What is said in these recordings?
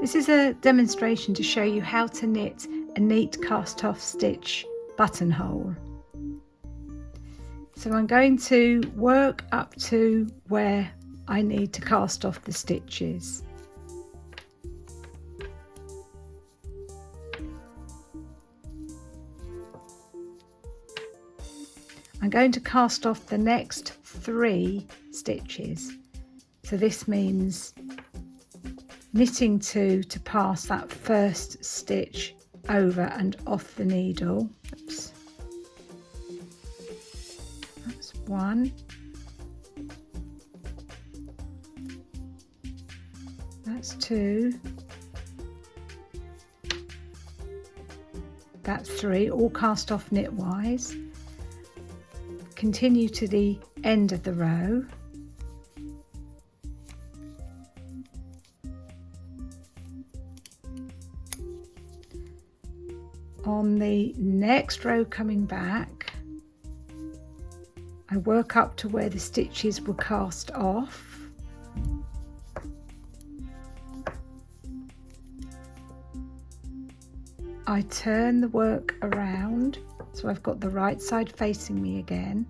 This is a demonstration to show you how to knit a neat cast-off stitch buttonhole. So I'm going to work up to where I need to cast off the stitches. I'm going to cast off the next 3 stitches. So this means knitting 2 to pass that first stitch over and off the needle. Oops. That's 1. That's 2. That's 3, all cast off knitwise. Continue to the end of the row. On the next row coming back, I work up to where the stitches were cast off. I turn the work around so I've got the right side facing me again.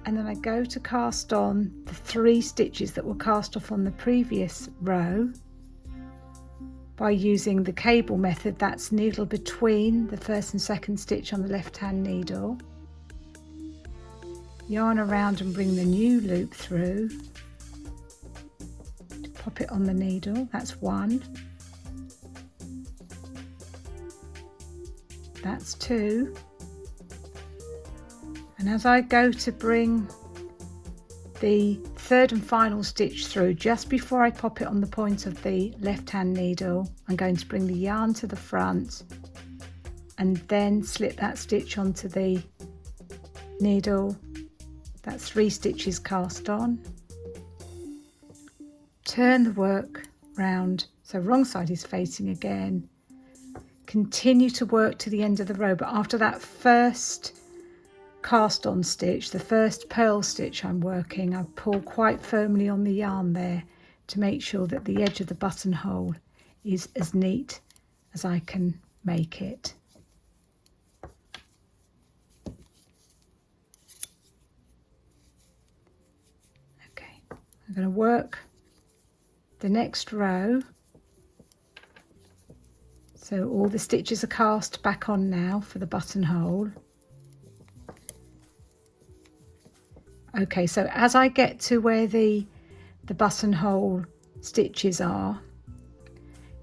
And then I go to cast on the 3 stitches that were cast off on the previous row by using the cable method. That's needle between the first and second stitch on the left hand needle. Yarn around and bring the new loop through to pop it on the needle. That's 1. That's 2. And as I go to bring the 3rd and final stitch through, just before I pop it on the point of the left hand needle, I'm going to bring the yarn to the front and then slip that stitch onto the needle. That's 3 stitches cast on. Turn the work round so wrong side is facing again. Continue to work to the end of the row, but after that first cast on stitch, the first purl stitch I'm working, I pull quite firmly on the yarn there to make sure that the edge of the buttonhole is as neat as I can make it. Okay, I'm going to work the next row. So all the stitches are cast back on now for the buttonhole. Okay, so as I get to where the buttonhole stitches are,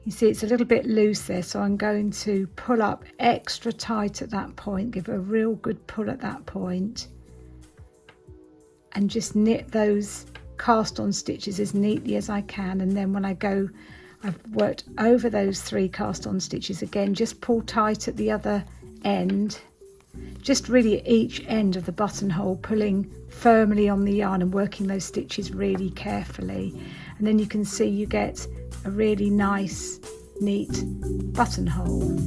you see it's a little bit loose there, so I'm going to pull up extra tight at that point, give a real good pull at that point, and just knit those cast on stitches as neatly as I can. And then when I go, I've worked over those 3 cast on stitches again, just pull tight at the other end, just really at each end of the buttonhole, pulling firmly on the yarn and working those stitches really carefully. And then you can see you get a really nice, neat buttonhole.